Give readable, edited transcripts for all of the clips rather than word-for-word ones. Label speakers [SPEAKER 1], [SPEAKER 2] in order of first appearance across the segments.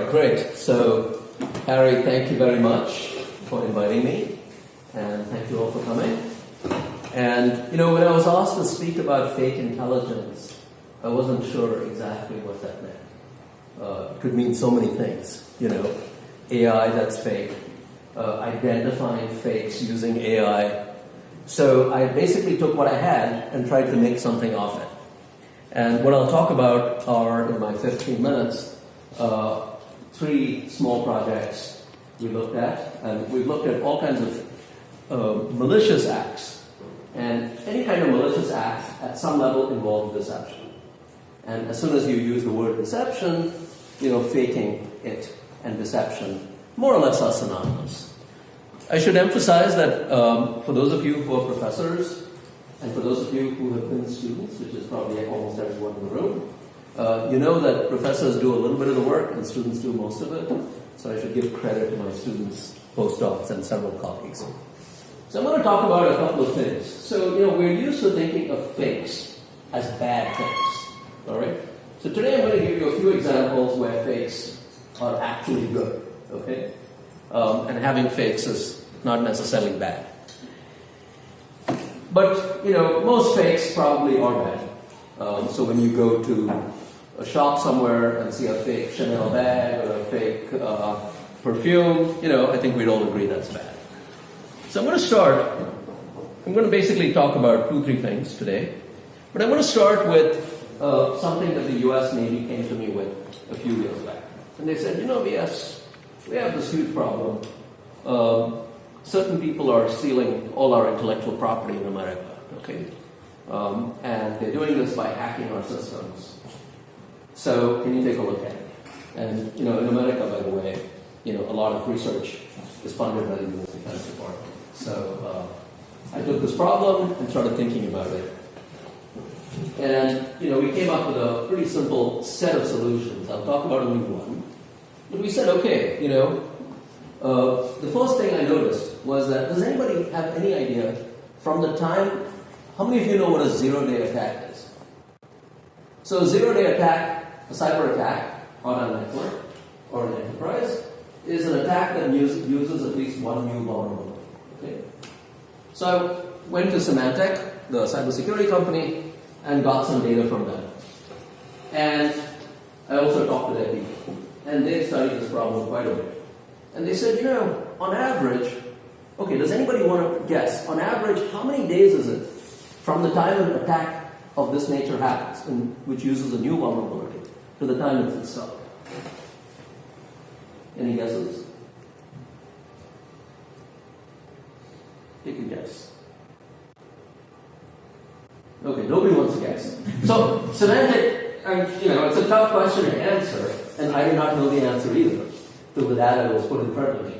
[SPEAKER 1] right, great. So, Harry, thank you very much for inviting me, and thank you all for coming. And, you know, when I was asked to speak about fake intelligence, I wasn't sure exactly what that meant. It could mean so many things, you know, AI that's fake, identifying fakes using AI. So I basically took what I had and tried to make something of it. And what I'll talk about are, in my 15 minutes, 3 small projects we looked at. And we've looked at all kinds of malicious acts. And any kind of malicious act at some level involves deception. And as soon as you use the word deception, you know, faking it and deception more or less are synonymous. I should emphasize that for those of you who are professors, and for those of you who have been students, which is probably almost everyone in the room, you know that professors do a little bit of the work and students do most of it. So I should give credit to my students, postdocs, and several colleagues. So I'm going to talk about a couple of things. So, you know, we're used to thinking of fakes as bad things, all right? So today I'm going to give you a few examples where fakes are actually good, okay? And having fakes is not necessarily bad. But, you know, most fakes probably are bad. So when you go to a shop somewhere and see a fake Chanel bag or a fake perfume, you know, I think we'd all agree that's bad. So I'm going to basically talk about 2-3 things today. But I'm going to start with something that the US Navy came to me with a few years back. And they said, you know, V.S., we have this huge problem. Certain people are stealing all our intellectual property in America, okay? And they're doing this by hacking our systems. So can you take a look at it? And, you know, in America, by the way, you know, a lot of research is funded by the U.S. Defense Department. So I took this problem and started thinking about it. And, you know, we came up with a pretty simple set of solutions. I'll talk about only one. But we said, okay, you know, the first thing I noticed was that, does anybody have any idea from the time, how many of you know what a zero-day attack is? So a zero-day attack, a cyber attack on a network or an enterprise, is an attack that uses at least one new vulnerability. Okay? So I went to Symantec, the cybersecurity company, and got some data from them. And I also talked to their people. And they studied this problem quite a bit. And they said, you know, on average, okay, does anybody want to guess, on average, how many days is it from the time an attack of this nature happens, which uses a new vulnerability, to the time it's installed? Any guesses? Take a guess. Okay, nobody wants to guess. So, Symantec, you know, it's a tough question to answer, and I did not know the answer either, till the data was put in front of me.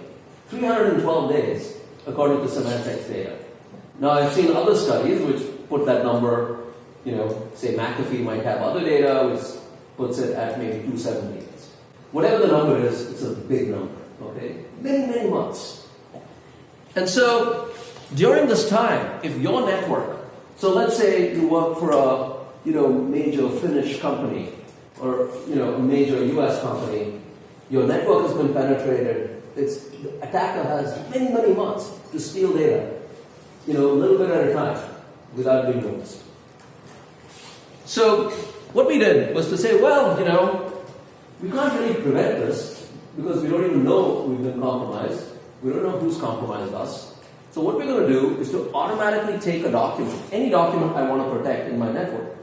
[SPEAKER 1] 312 days, according to Symantec's data. Now, I've seen other studies which put that number, you know, say McAfee might have other data, which puts it at maybe 270 days. Whatever the number is, it's a big number, okay? Many, many months. And so, during this time, if your network, so let's say you work for a, you know, major Finnish company, or, you know, a major US company, your network has been penetrated, the attacker has many, many months to steal data, you know, a little bit at a time, without being noticed. So, what we did was to say, well, you know, we can't really prevent this, because we don't even know we've been compromised. We don't know who's compromised us. So what we're going to do is to automatically take a document, any document I want to protect in my network,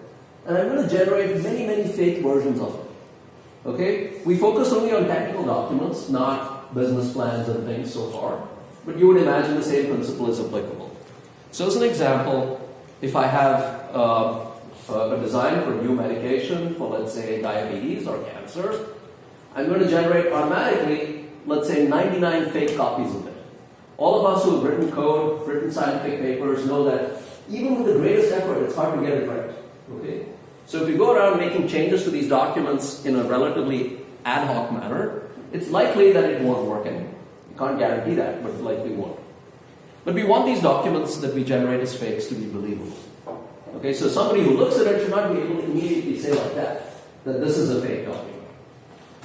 [SPEAKER 1] and I'm going to generate many, many fake versions of it. Okay? We focus only on technical documents, not business plans and things so far, but you would imagine the same principle is applicable. So as an example, if I have a design for a new medication for, let's say, diabetes or cancer, I'm going to generate automatically, let's say, 99 fake copies of it. All of us who have written code, written scientific papers, know that even with the greatest effort, it's hard to get it right. Okay? So if you go around making changes to these documents in a relatively ad hoc manner, it's likely that it won't work anymore. You can't guarantee that, but it likely won't. But we want these documents that we generate as fakes to be believable. Okay, so somebody who looks at it should not be able to immediately say like that this is a fake document.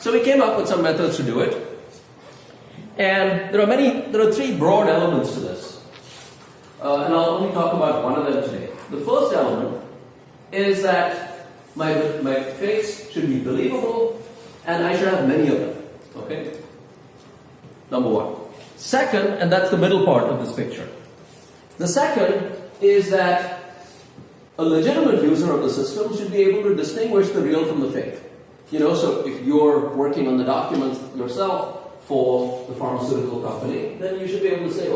[SPEAKER 1] So we came up with some methods to do it. And there are three broad elements to this. And I'll only talk about one of them today. The first element is that my fakes should be believable and I should have many of them. Okay? Number one. Second, and that's the middle part of this picture. The second is that a legitimate user of the system should be able to distinguish the real from the fake. So if you're working on the documents yourself for the pharmaceutical company, then you should be able to say,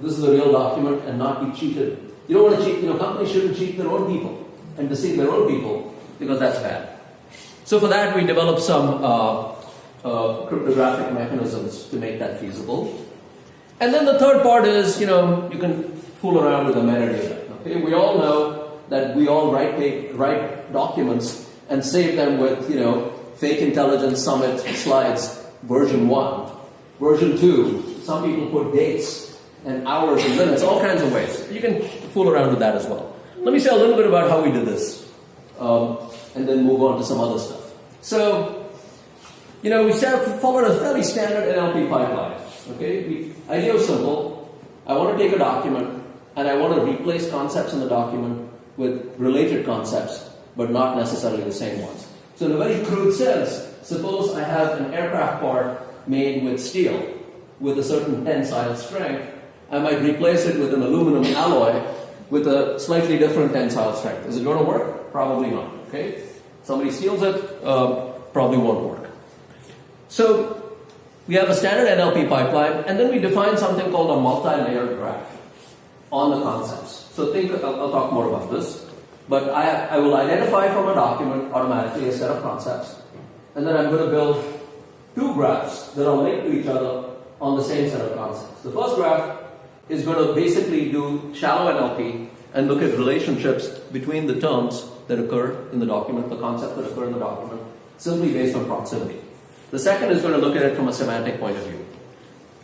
[SPEAKER 1] this is a real document and not be cheated. You don't want to cheat, companies shouldn't cheat their own people and deceive their own people because that's bad. So for that, we developed some cryptographic mechanisms to make that feasible. And then the third part is, you can fool around with the metadata. Okay? We all know that we all write documents and save them with, Fake Intelligene Summit slides, version 1, version 2. Some people put dates and hours and minutes, all kinds of ways. You can fool around with that as well. Let me say a little bit about how we did this, and then move on to some other stuff. So, we followed a fairly standard NLP pipeline. Okay, the idea was simple. I want to take a document and I want to replace concepts in the document with related concepts, but not necessarily the same ones. So in a very crude sense, suppose I have an aircraft part made with steel with a certain tensile strength. I might replace it with an aluminum alloy with a slightly different tensile strength. Is it going to work? Probably not. Okay, somebody steals it, probably won't work. So we have a standard NLP pipeline, and then we define something called a multi-layered graph on the concepts. So I'll talk more about this, but I will identify from a document automatically a set of concepts, and then I'm going to build two graphs that are linked to each other on the same set of concepts. The first graph is going to basically do shallow NLP and look at relationships between the terms that occur in the document, the concepts that occur in the document, simply based on proximity. The second is going to look at it from a semantic point of view.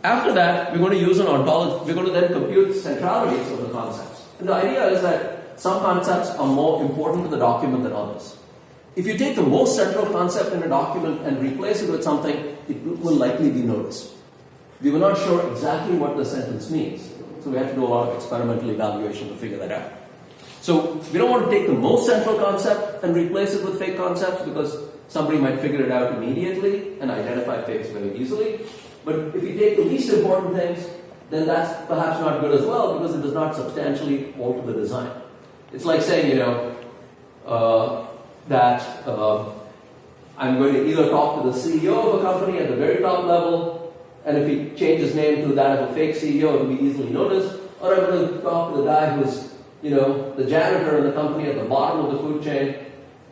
[SPEAKER 1] After that, we're going to use an ontology. We're going to then compute centralities of the concepts. And the idea is that some concepts are more important to the document than others. If you take the most central concept in a document and replace it with something, it will likely be noticed. We were not sure exactly what the sentence means, so we had to do a lot of experimental evaluation to figure that out. So we don't want to take the most central concept and replace it with fake concepts because somebody might figure it out immediately and identify fakes very easily. But if you take the least important things, then that's perhaps not good as well because it does not substantially alter the design. It's like saying, that I'm going to either talk to the CEO of a company at the very top level, and if he changes his name to that of a fake CEO, it will be easily noticed, or I'm going to talk to the guy who's, the janitor in the company at the bottom of the food chain,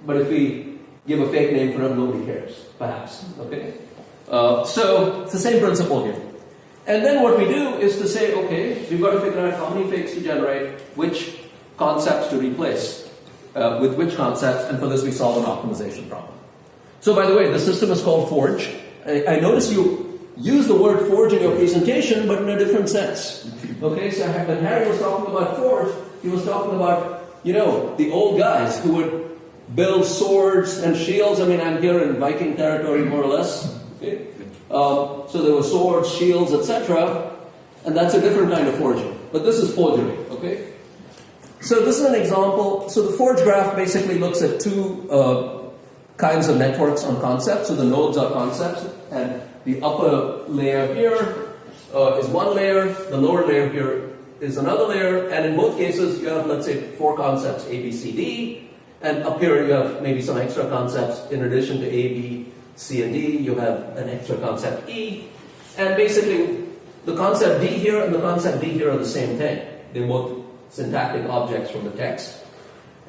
[SPEAKER 1] but if we give a fake name for him, nobody cares, perhaps, okay? So it's the same principle here. And then what we do is to say, okay, we've got to figure out how many fakes to generate, which concepts to replace with which concepts, and for this we solve an optimization problem. So by the way, the system is called Forge. I notice you use the word Forge in your presentation, but in a different sense. Okay, so when Harry was talking about Forge, he was talking about, the old guys who would build swords and shields. I mean, I'm here in Viking territory, more or less. Okay? So there were swords, shields, etc. And that's a different kind of forging. But this is forgery, okay? So this is an example. So the Forge graph basically looks at two kinds of networks on concepts. So the nodes are concepts, and the upper layer here is one layer, the lower layer here is another layer, and in both cases you have, let's say, 4 concepts, A, B, C, D, and up here you have maybe some extra concepts. In addition to A, B, C, and D, you have an extra concept E, and basically the concept D here and the concept D here are the same thing. They're both syntactic objects from the text,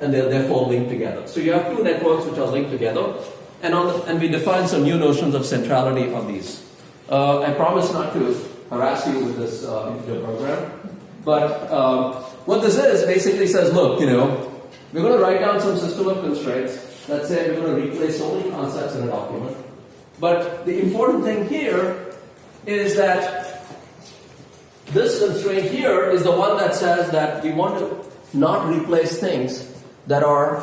[SPEAKER 1] and they're therefore linked together. So you have two networks which are linked together, and we define some new notions of centrality on these. I promise not to harass you with this integer program, but what this is basically says, look, we're going to write down some system of constraints that say we're going to replace so many concepts in a document. But the important thing here is that this constraint here is the one that says that we want to not replace things that are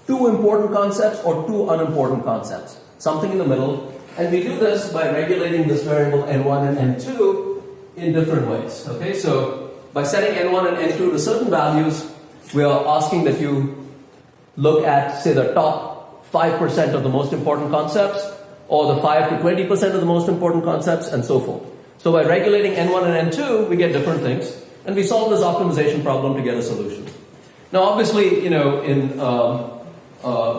[SPEAKER 1] 2 important concepts or 2 unimportant concepts. Something in the middle And we do this by regulating this variable n1 and n2 in different ways. Okay, so by setting n1 and n2 to certain values, we are asking that you look at, say, the top 5% of the most important concepts, or the 5 to 20% of the most important concepts, and so forth. So by regulating n1 and n2, we get different things, and we solve this optimization problem to get a solution. Now, obviously, you know, in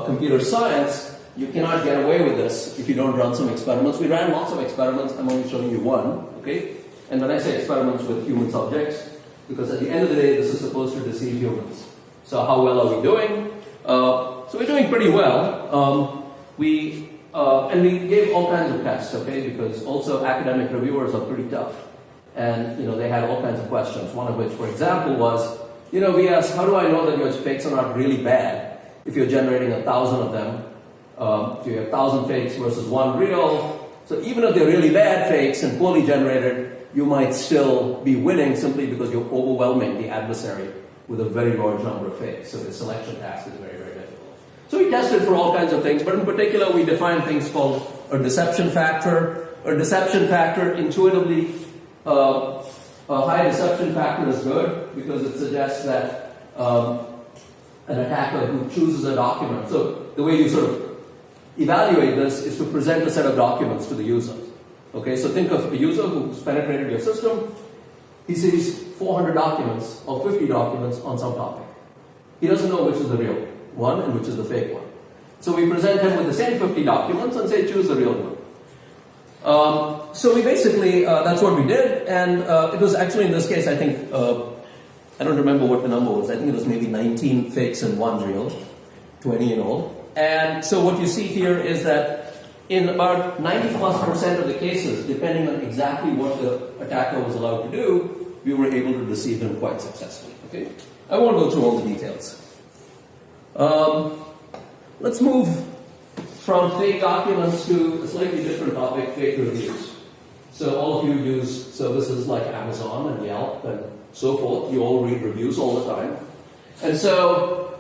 [SPEAKER 1] computer science, you cannot get away with this if you don't run some experiments. We ran lots of experiments. I'm only showing you one, okay? And when I say experiments with human subjects, because at the end of the day, this is supposed to deceive humans. So how well are we doing? So we're doing pretty well. And we gave all kinds of tests, okay? Because also academic reviewers are pretty tough. And, you know, they had all kinds of questions. One of which, for example, was, you know, we asked, how do I know that your fakes are not really bad if you're generating 1,000 of them? If you have 1,000 fakes versus one real. So even if they're really bad fakes and poorly generated, you might still be winning simply because you're overwhelming the adversary with a very large number of fakes. So the selection task is very, very difficult. So we tested for all kinds of things, but in particular we defined things called a deception factor. A deception factor, intuitively, a high deception factor is good because it suggests that an attacker who chooses a document. So the way you sort of evaluate this is to present a set of documents to the user. Okay, so think of a user who's penetrated your system. He sees 400 documents or 50 documents on some topic. He doesn't know which is the real one and which is the fake one. So we present him with the same 50 documents and say, choose the real one. So we basically, that's what we did. And it was actually, in this case, I think, I don't remember what the number was. I think it was maybe 19 fakes and one real, 20 in all. And so what you see here is that in about 90+% of the cases, depending on exactly what the attacker was allowed to do, we were able to deceive him quite successfully. Okay, I won't go through all the details. Let's move from fake documents to a slightly different topic, fake reviews. So all of you use services like Amazon and Yelp and so forth. You all read reviews all the time. And so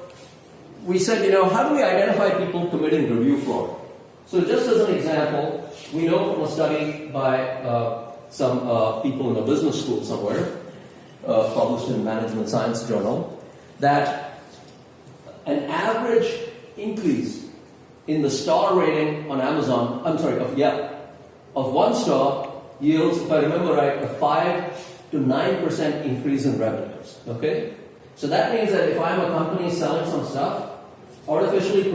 [SPEAKER 1] we said, you know, how do we identify people committing review fraud? So just as an example, we know from a study by some people in a business school somewhere, published in Management Science Journal, that an average increase in the star rating on Amazon, of Yelp, of 1 star yields, if I remember right, a 5 to 9% increase in revenues. Okay? So that means that if I'm a company selling some stuff, artificially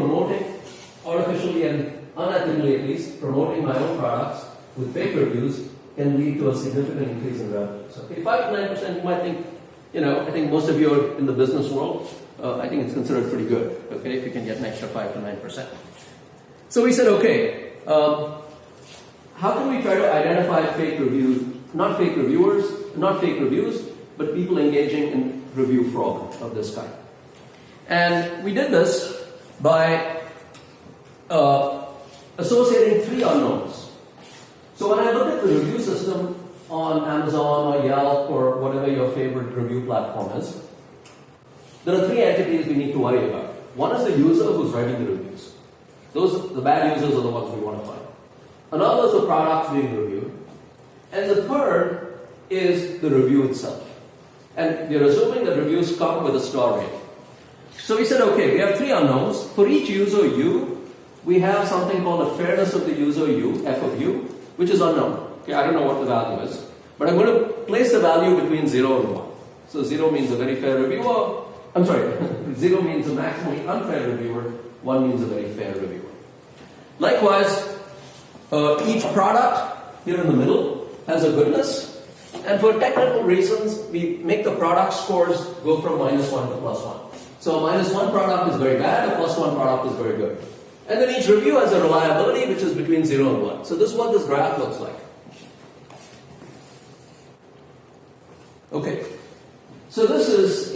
[SPEAKER 1] and unethically at least, promoting my own products with fake reviews can lead to a significant increase in revenues. Okay, 5 to 9%, you might think, you know, I think most of you are in the business world. I think it's considered pretty good, okay, if you can get an extra 5 to 9%. So we said, okay, how can we try to identify fake reviews, not fake reviewers, not fake reviews, but people engaging in review fraud of this kind? And we did this by associating 3 unknowns. So when I look at the review system on Amazon or Yelp or whatever your favorite review platform is, there are 3 entities we need to worry about. One is the user who's writing the reviews. The bad users are the ones we want to find. Another is the products being reviewed. And the third is the review itself. And we're assuming that reviews come with a star rating. So we said, okay, we have 3 unknowns. For each user U, we have something called a fairness of the user U, F of U, which is unknown. Okay, I don't know what the value is. But I'm going to place the value between 0 and 1. So 0 means a very fair reviewer. 0 means a maximally unfair reviewer. 1 means a very fair reviewer. Likewise, each product here in the middle has a goodness. And for technical reasons, we make the product scores go from -1 to +1. So a -1 product is very bad, a +1 product is very good. And then each review has a reliability which is between 0 and 1. So this is what this graph looks like. Okay. So this is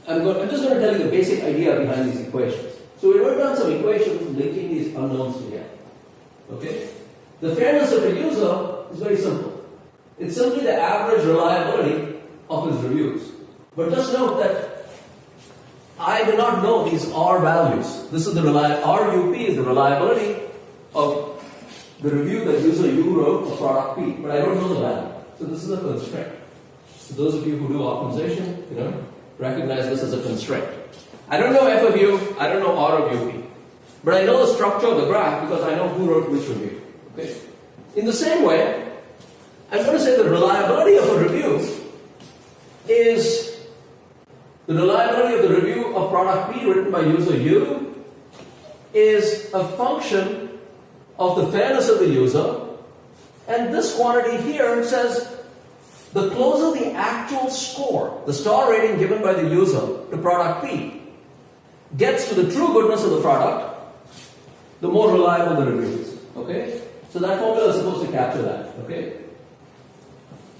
[SPEAKER 1] I'm just going to tell you the basic idea behind these equations. So we wrote down some equations linking these unknowns together. Okay? The fairness of a user is very simple. It's simply the average reliability of his reviews. But just note that I do not know these R values. This is the RUP is the reliability of the review that user U wrote for product P, but I don't know the value. So this is a constraint. So those of you who do optimization, recognize this as a constraint. I don't know F of U, I don't know R of UP. But I know the structure of the graph because I know who wrote which review. Okay? In the same way, I'm going to say the reliability of a review is the reliability of the review of product P written by user U is a function of the fairness of the user, and this quantity here says the closer the actual score, the star rating given by the user to product P gets to the true goodness of the product, the more reliable the review is. Okay? So that formula is supposed to capture that. Okay?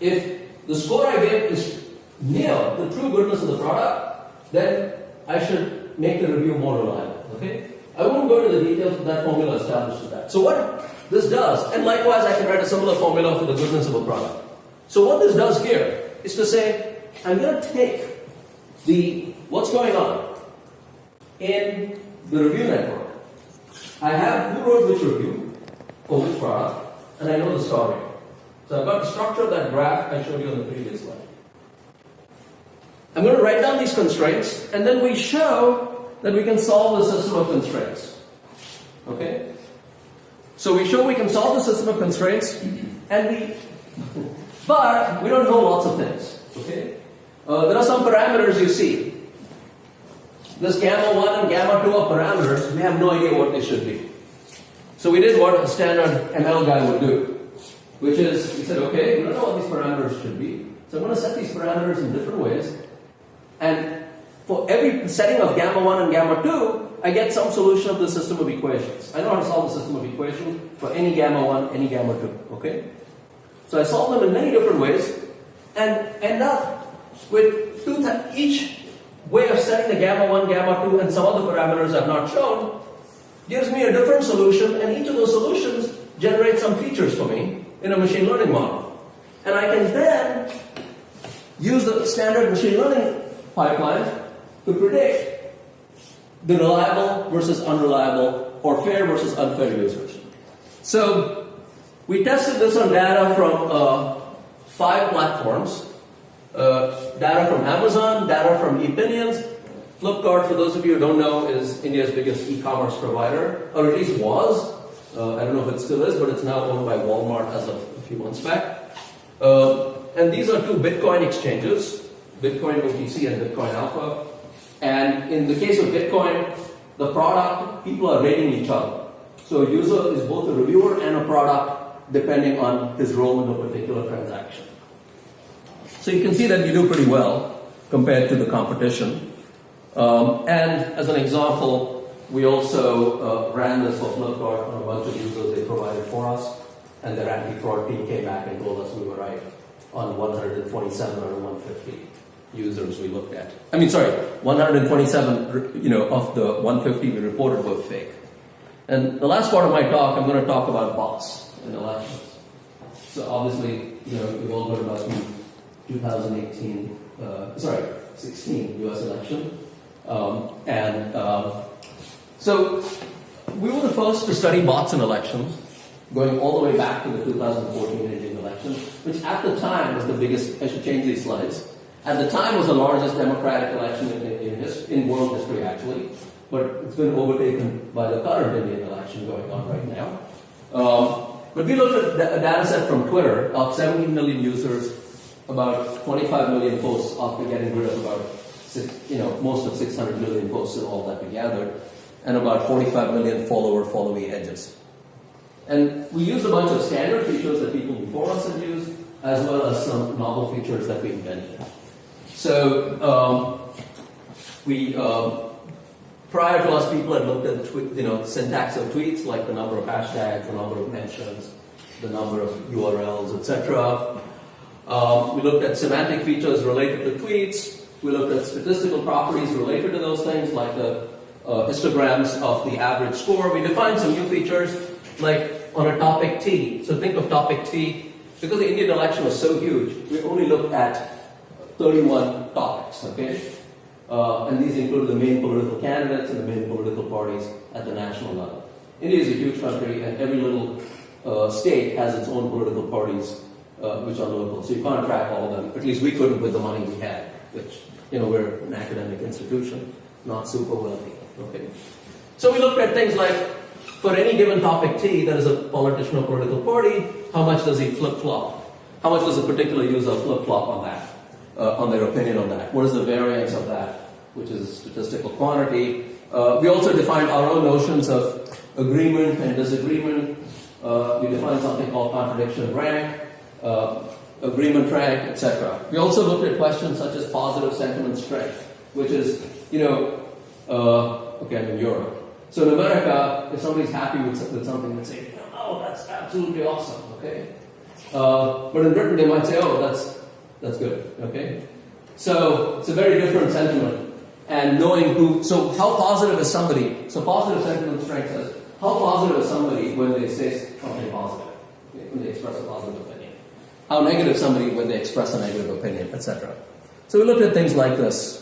[SPEAKER 1] If the score I give is near the true goodness of the product, then I should make the review more reliable. Okay? I won't go into the details, but that formula establishes that. So what this does, and likewise I can write a similar formula for the goodness of a product. So what this does here is to say, I'm going to take what's going on in the review network. I have who wrote which review for which product, and I know the star rating. So I've got the structure of that graph I showed you on the previous slide. I'm going to write down these constraints, and then we show that we can solve the system of constraints. Okay? So we show we can solve the system of constraints, but we don't know lots of things. Okay? There are some parameters you see. This gamma 1 and gamma 2 are parameters. We have no idea what they should be. So we did what a standard ML guy would do, which is, we said, okay, we don't know what these parameters should be. So I'm going to set these parameters in different ways. And for every setting of gamma 1 and gamma 2, I get some solution of the system of equations. I know how to solve the system of equations for any gamma 1, any gamma 2. Okay? So I solve them in many different ways and end up with each way of setting the gamma 1, gamma 2 and some other parameters I've not shown gives me a different solution, and each of those solutions generates some features for me in a machine learning model. And I can then use the standard machine learning pipeline to predict the reliable versus unreliable or fair versus unfair users. So we tested this on data from 5 platforms. Data from Amazon, data from ePinions. Flipkart, for those of you who don't know, is India's biggest e-commerce provider, or at least was. I don't know if it still is, but it's now owned by Walmart as of a few months back. And these are 2 Bitcoin exchanges, Bitcoin OTC and Bitcoin Alpha. And in the case of Bitcoin, the product, people are rating each other. So a user is both a reviewer and a product, depending on his role in a particular transaction. So you can see that we do pretty well compared to the competition. And as an example, we also ran this for Flipkart on a bunch of users they provided for us, and their anti-fraud team came back and told us we were right on 127 or 150 users we looked at. 127, of the 150 we reported were fake. And the last part of my talk, I'm going to talk about bots in elections. So obviously, you've all heard about the 16 US election. So we were the first to study bots in elections, going all the way back to the 2014 Indian election, which at the time was the biggest, I should change these slides, at the time was the largest democratic election in world history actually, but it's been overtaken by the current Indian election going on right now. But we looked at a data set from Twitter of 17 million users, about 25 million posts after getting rid of about most of 600 million posts and all that we gathered, and about 45 million followee edges. And we used a bunch of standard features that people before us had used, as well as some novel features that we invented. So prior to us, people had looked at syntax of tweets, like the number of hashtags, the number of mentions, the number of URLs, etc. We looked at semantic features related to tweets. We looked at statistical properties related to those things, like the histograms of the average score. We defined some new features, like on a topic T. So think of topic T. Because the Indian election was so huge, we only looked at 31 topics, okay? And these include the main political candidates and the main political parties at the national level. India is a huge country, and every little state has its own political parties, which are local. So you can't track all of them. At least we couldn't with the money we had, which, we're an academic institution, not super wealthy. Okay. So we looked at things like, for any given topic T that is a politician or political party, how much does he flip-flop? How much does a particular user flip-flop on that, on their opinion on that? What is the variance of that, which is statistical quantity? We also defined our own notions of agreement and disagreement. We defined something called contradiction rank, agreement rank, etc. We also looked at questions such as positive sentiment strength, which is, okay, I'm in Europe. So in America, if somebody's happy with something, they say, oh, that's absolutely awesome, okay? But in Britain, they might say, oh, that's good, okay? So it's a very different sentiment. And knowing so how positive is somebody? So positive sentiment strength says, how positive is somebody when they say something positive, when they express a positive opinion? How negative somebody when they express a negative opinion, etc. So we looked at things like this.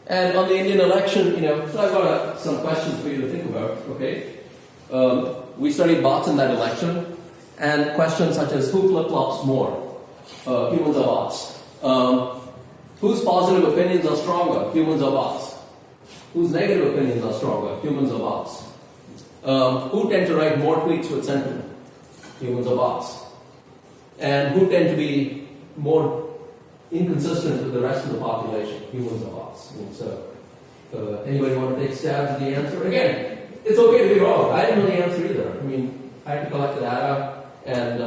[SPEAKER 1] And on the Indian election, so I've got some questions for you to think about, okay? We studied bots in that election, and questions such as who flip-flops more, humans or bots? Whose positive opinions are stronger, humans or bots? Whose negative opinions are stronger, humans or bots? Who tend to write more tweets with sentiment, humans or bots? And who tend to be more inconsistent with the rest of the population, humans or bots? So, anybody want to take stabs at the answer? Again, it's okay to be wrong. I didn't know the answer either. I had to collect the data and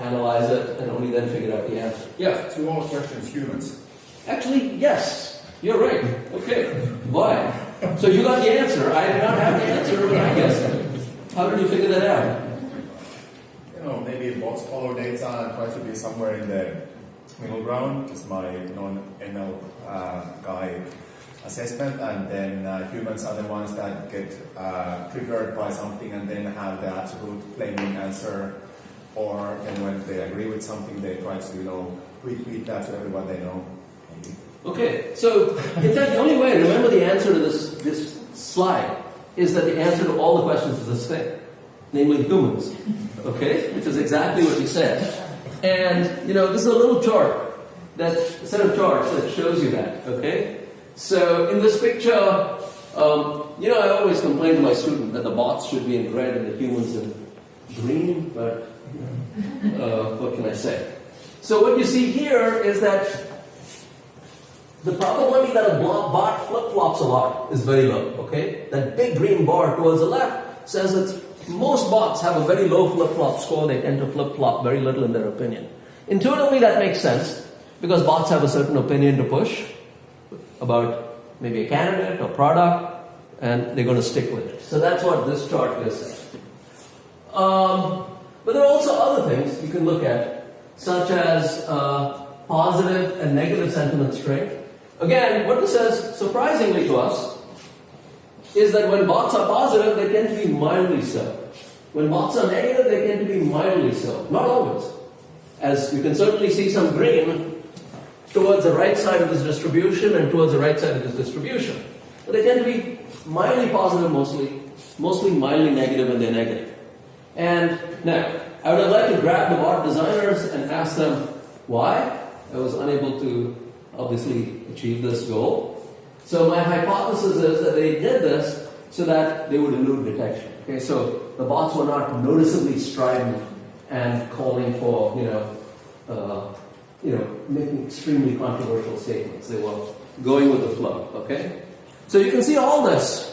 [SPEAKER 1] analyze it, and only then figure out the answer. Yeah?
[SPEAKER 2] To all questions, humans.
[SPEAKER 1] Actually, yes. You're right. Okay. Why? So you got the answer. I did not have the answer, but I guess. How did you figure that out?
[SPEAKER 2] Maybe bots follow data and try to be somewhere in the middle ground, just my non-ML guy assessment, and then humans are the ones that get triggered by something and then have the absolute flaming answer, or then when they agree with something, they try to retweet that to everyone they know. Maybe.
[SPEAKER 1] Okay, so in fact the only way to remember the answer to this slide is that the answer to all the questions is this thing, namely humans, okay, which is exactly what you said. And, this is a little chart, a set of charts that shows you that, okay? So, in this picture, I always complain to my student that the bots should be in red and the humans in green, but, what can I say? So, what you see here is that the probability that a bot flip-flops a lot is very low, okay? That big green bar towards the left says that most bots have a very low flip-flop score. They tend to flip-flop very little in their opinion. Intuitively, that makes sense, because bots have a certain opinion to push about maybe a candidate or product, and they're going to stick with it. So that's what this chart is saying. But there are also other things you can look at, such as positive and negative sentiment strength. Again, what this says, surprisingly to us, is that when bots are positive, they tend to be mildly so. When bots are negative, they tend to be mildly so. Not always. As you can certainly see some green towards the right side of this distribution and towards the right side of this distribution. But they tend to be mildly positive mostly mildly negative when they're negative. And now, I would have liked to grab the bot designers and ask them why. I was unable to obviously achieve this goal. So my hypothesis is that they did this so that they would elude detection. Okay, so the bots were not noticeably strident and calling for, making extremely controversial statements. They were going with the flow. Okay, so you can see all this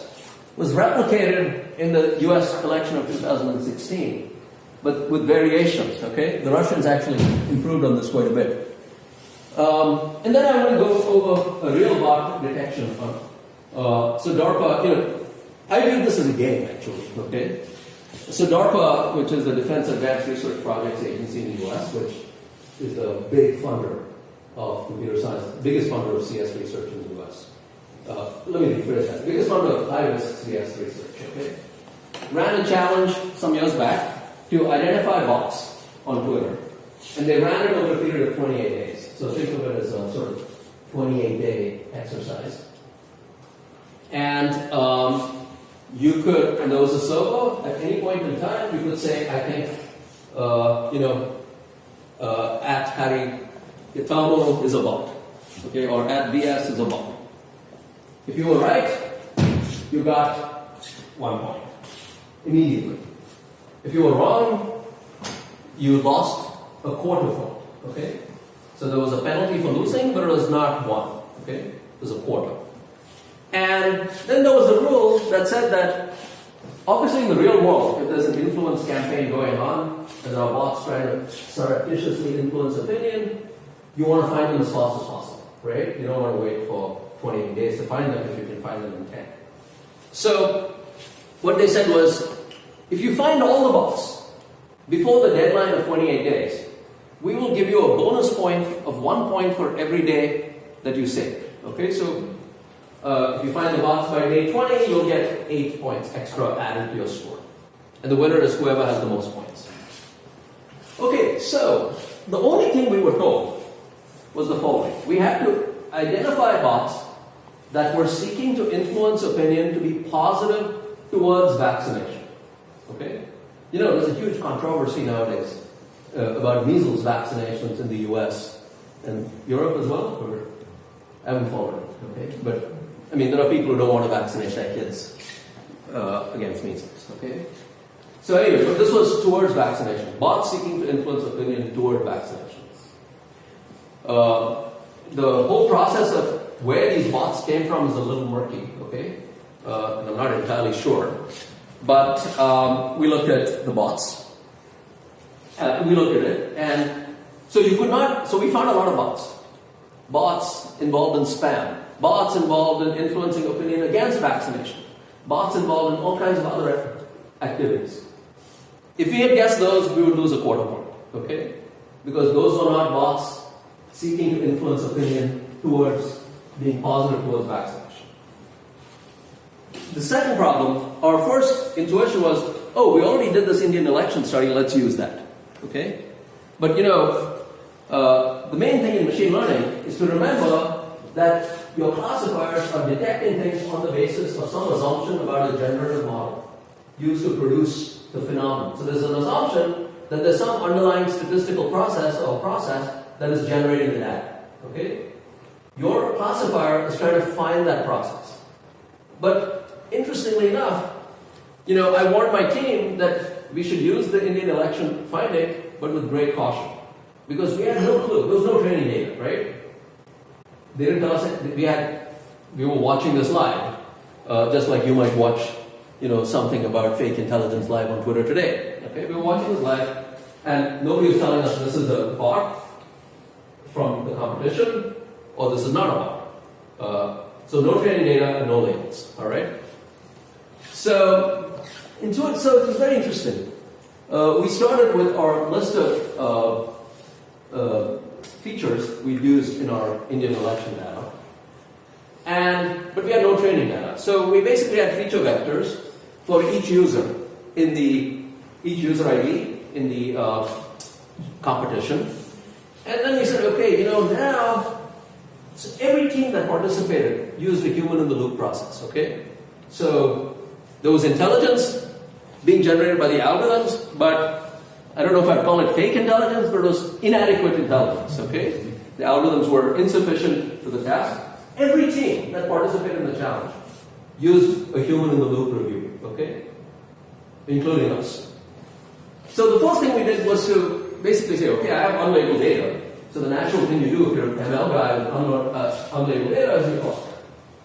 [SPEAKER 1] was replicated in the U.S. election of 2016, but with variations. Okay, the Russians actually improved on this quite a bit. And then I want to go over a real bot detection. So DARPA, I view this as a game actually, okay? So DARPA, which is the Defense Advanced Research Projects Agency in the US, which is the big funder of computer science, biggest funder of CS research in the US. Let me rephrase that. Biggest funder of high-risk CS research, okay? Ran a challenge some years back to identify bots on Twitter. And they ran it over a period of 28 days. So think of it as a sort of 28-day exercise. And you could, and there was a server, at any point in time, you could say, I think at Harry Yatamo is a bot, okay, or at VS is a bot. If you were right, you got 1 point immediately. If you were wrong, you lost a quarter point, okay? So there was a penalty for losing, but it was not 1, okay? It was a quarter. And then there was a rule that said that obviously in the real world, if there's an influence campaign going on, and there are bots trying to surreptitiously influence opinion, you want to find them as fast as possible, right? You don't want to wait for 28 days to find them if you can find them in 10. So what they said was, if you find all the bots before the deadline of 28 days, we will give you a bonus point of 1 point for every day that you save. Okay, so if you find the bots by day 20, you'll get 8 points extra added to your score. And the winner is whoever has the most points. Okay, so the only thing we were told was the following. We had to identify bots that were seeking to influence opinion to be positive towards vaccination. Okay? You know, there's a huge controversy nowadays about measles vaccinations in the US and Europe as well. I haven't followed it, okay? But, I mean, there are people who don't want to vaccinate their kids against measles, okay? So anyway, but this was towards vaccination. Bots seeking to influence opinion toward vaccinations. The whole process of where these bots came from is a little murky, okay? And I'm not entirely sure. But we looked at the bots. We looked at it, and so you could not, so we found a lot of bots. Bots involved in spam. Bots involved in influencing opinion against vaccination. Bots involved in all kinds of other activities. If we had guessed those, we would lose a quarter point, okay? Because those were not bots seeking to influence opinion towards being positive towards vaccination. The second problem, our first intuition was, oh, we already did this Indian election study, let's use that, okay? But you know, the main thing in machine learning is to remember that your classifiers are detecting things on the basis of some assumption about a generative model used to produce the phenomenon. So there's an assumption that there's some underlying statistical process or process that is generating the data. Okay? Your classifier is trying to find that process. But interestingly enough, you know, I warned my team that we should use the Indian election finding, but with great caution. Because we had no clue. There was no training data, right? They didn't tell us that we were watching this live, just like you might watch, you know, something about fake intelligence live on Twitter today. Okay, we were watching this live, and nobody was telling us this is a bot from the competition, or this is not a bot. So no training data and no labels. All right. So it was very interesting. We started with our list of features we've used in our Indian election data, but we had no training data. So we basically had feature vectors for each user each user ID in the competition, and then we said, okay, you know, now, so every team that participated used a human-in-the-loop process. Okay, so there was intelligence being generated by the algorithms, but I don't know if I'd call it fake intelligence, but it was inadequate intelligence, okay? The algorithms were insufficient to the task. Every team that participated in the challenge used a human-in-the-loop review, okay? Including us. So the first thing we did was to basically say, okay, I have unlabeled data. So the natural thing you do if you're an ML guy with unlabeled data is you cluster,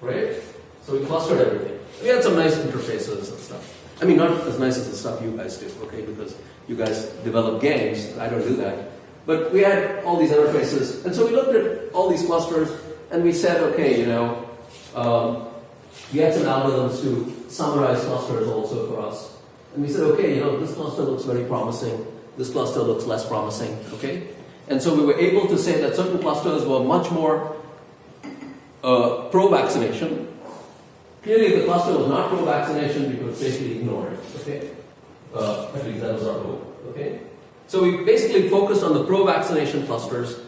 [SPEAKER 1] right? So we clustered everything. We had some nice interfaces and stuff. I mean, not as nice as the stuff you guys do, okay? Because you guys develop games, I don't do that. But we had all these interfaces, and so we looked at all these clusters, and we said, okay, you know, we had some algorithms to summarize clusters also for us. And we said, okay, you know, this cluster looks very promising, this cluster looks less promising, okay? And so we were able to say that certain clusters were much more pro-vaccination. Clearly, if the cluster was not pro-vaccination, we could safely ignore it, okay? At least that was our goal, okay? So we basically focused on the pro-vaccination clusters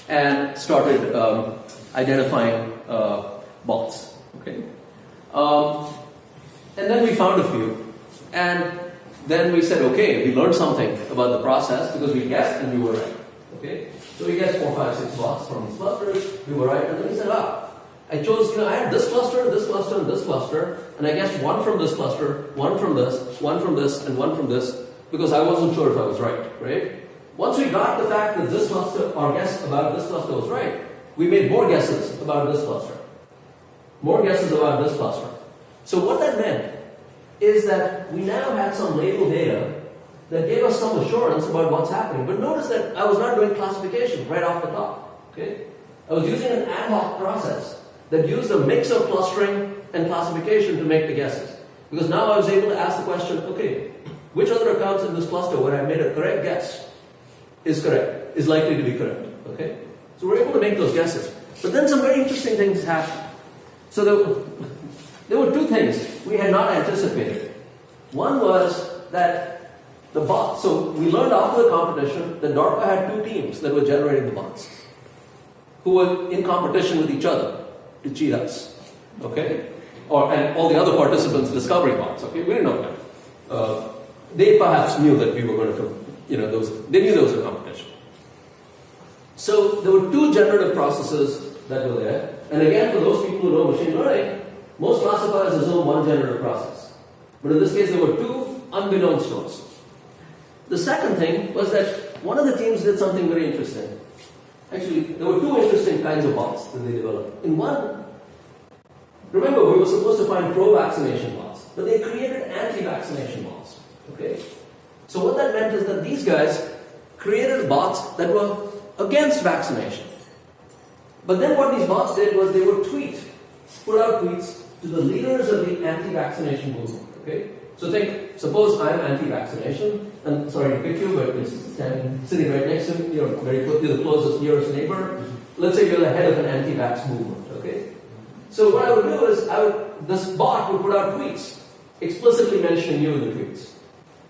[SPEAKER 1] and started identifying bots, okay? And then we found a few. And then we said, okay, we learned something about the process because we guessed and we were right. Okay? So we guessed 4, 5, 6 bots from these clusters, we were right, and then we said, I chose, I had this cluster, and this cluster, and I guessed one from this cluster, one from this, and one from this, because I wasn't sure if I was right? Once we got the fact that this cluster, our guess about this cluster was right, we made more guesses about this cluster. More guesses about this cluster. So what that meant is that we now had some label data that gave us some assurance about what's happening. But notice that I was not doing classification right off the top. Okay? I was using an ad hoc process that used a mix of clustering and classification to make the guesses. Because now I was able to ask the question, okay, which other accounts in this cluster where I made a correct guess is correct, is likely to be correct. Okay? So we're able to make those guesses. But then some very interesting things happened. So there were two things we had not anticipated. One was that the bots, so we learned after the competition that DARPA had two teams that were generating the bots, who were in competition with each other to cheat us. Okay? And all the other participants discovering bots. Okay? We didn't know that. They perhaps knew that we were going to, they knew there was a competition. So there were two generative processes that were there. And again, for those people who know machine learning, most classifiers assume one generative process. But in this case, there were two unbeknownst to us. The second thing was that one of the teams did something very interesting. Actually, there were two interesting kinds of bots that they developed. In one, remember, we were supposed to find pro-vaccination bots, but they created anti-vaccination bots. Okay? So what that meant is that these guys created bots that were against vaccination. But then what these bots did was they would put out tweets to the leaders of the anti-vaccination movement. Okay? So suppose I'm anti-vaccination, and sorry to pick you, but it's sitting right next to me, you're the closest, nearest neighbor. Let's say you're the head of an anti-vax movement. Okay? So what I would do is, this bot would put out tweets, explicitly mentioning you in the tweets.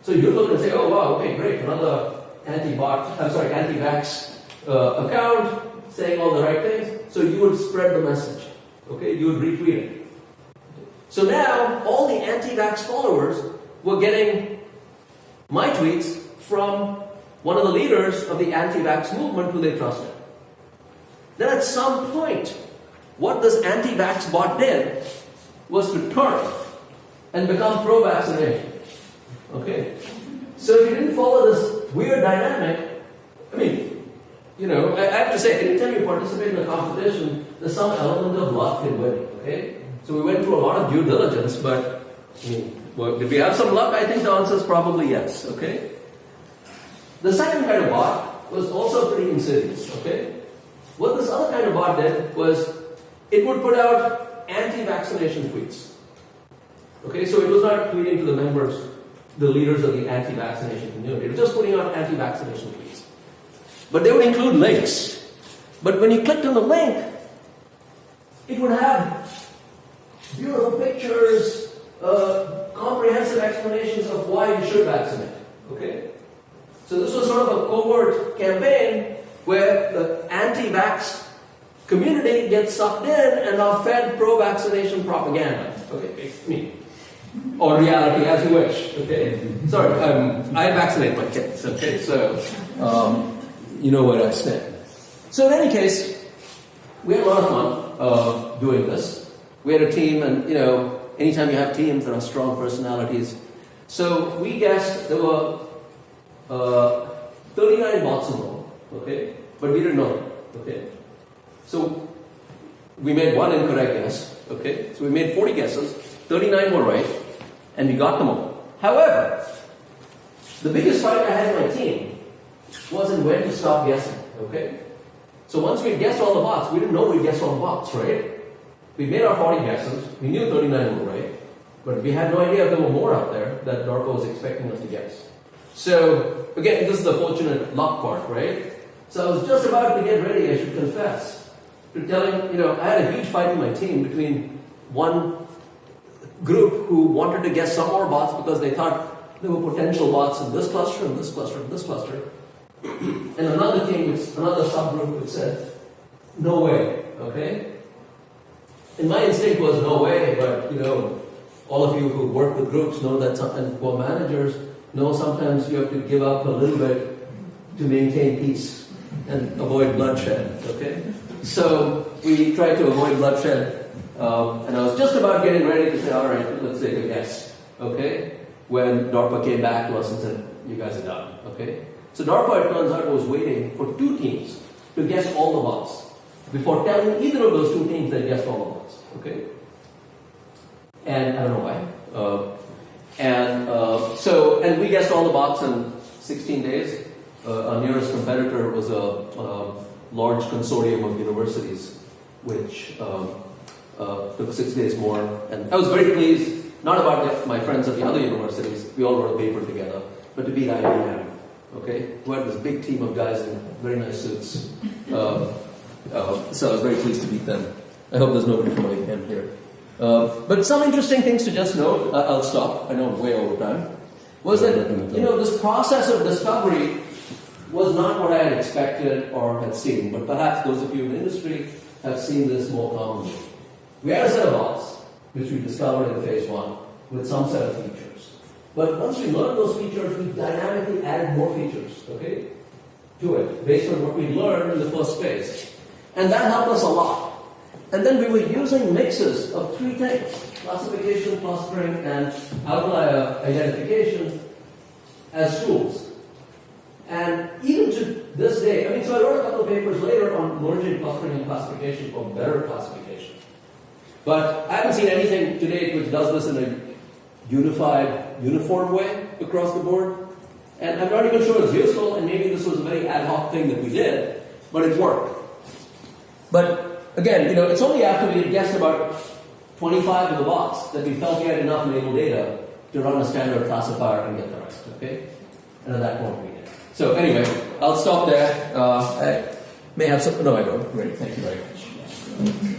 [SPEAKER 1] So you look and say, oh wow, okay, great, another anti-vax account saying all the right things. So you would spread the message. Okay, you would retweet it. So now all the anti-vax followers were getting my tweets from one of the leaders of the anti-vax movement who they trusted. Then at some point, what this anti-vax bot did was to turn and become pro-vaccination. Okay? So if you didn't follow this weird dynamic, I have to say, anytime you participate in a competition, there's some element of luck in winning, okay? So we went through a lot of due diligence, but did we have some luck? I think the answer is probably yes, okay? The second kind of bot was also pretty insidious, okay? What this other kind of bot did was it would put out anti-vaccination tweets. Okay, so it was not tweeting to the members, the leaders of the anti-vaccination community. It was just putting out anti-vaccination tweets. But they would include links. But when you clicked on the link, it would have beautiful pictures, comprehensive explanations of why you should vaccinate. Okay? So this was sort of a covert campaign where the anti-vax community gets sucked in and are fed pro-vaccination propaganda. Okay, or reality, as you wish. Okay, sorry, I vaccinate my kids. Okay, so you know where I stand. So in any case, we had a lot of fun doing this. We had a team, and anytime you have teams, there are strong personalities. So we guessed there were 39 bots involved. Okay, but we didn't know it. Okay, so we made one incorrect guess. Okay, so we made 40 guesses. 39 were right, and we got them all. However, the biggest fight I had in my team wasn't when to stop guessing, okay? So once we guessed all the bots, we didn't know we guessed all the bots, right? We made our 40 guesses, we knew 39 were right, but we had no idea if there were more out there that DARPA was expecting us to guess. So, again, this is the fortunate luck part, right? So I was just about to get ready, I should confess, to telling, I had a huge fight in my team between one group who wanted to guess some more bots because they thought there were potential bots in this cluster, and this cluster, and this cluster. And another team, another subgroup, which said, no way, okay? And my instinct was no way, but all of you who work with groups know that and who are managers No, sometimes you have to give up a little bit to maintain peace and avoid bloodshed, okay? So we tried to avoid bloodshed, and I was just about getting ready to say, all right, let's take a guess, okay? When DARPA came back to us and said, you guys are done, okay? So DARPA, it turns out, was waiting for 2 teams to guess all the bots before telling either of those 2 teams they guessed all the bots, okay? And I don't know why. And we guessed all the bots in 16 days. Our nearest competitor was a large consortium of universities, which took 6 days more. And I was very pleased, not about my friends at the other universities, we all wrote a paper together, but to beat IBM, okay? Who had this big team of guys in very nice suits. So I was very pleased to beat them. I hope there's nobody from IBM here. But some interesting things to just note, I'll stop, I know I'm way over time, was that, this process of discovery was not what I had expected or had seen, but perhaps those of you in the industry have seen this more commonly. We had a set of bots, which we discovered in phase 1, with some set of features. But once we learned those features, we dynamically added more features, okay, to it, based on what we learned in the first phase. And that helped us a lot. And then we were using mixes of 3 things: classification, clustering, and outlier identification as tools. And even to this day, so I wrote a couple of papers later on merging clustering and classification for better classification. But I haven't seen anything to date which does this in a unified, uniform way across the board. And I'm not even sure it's useful, and maybe this was a very ad hoc thing that we did, but it worked. But again, it's only after we had guessed about 25 of the bots that we felt we had enough label data to run a standard classifier and get the rest, okay? And at that point we did. So anyway, I'll stop there. I may have some, no I don't. Great, thank you very much.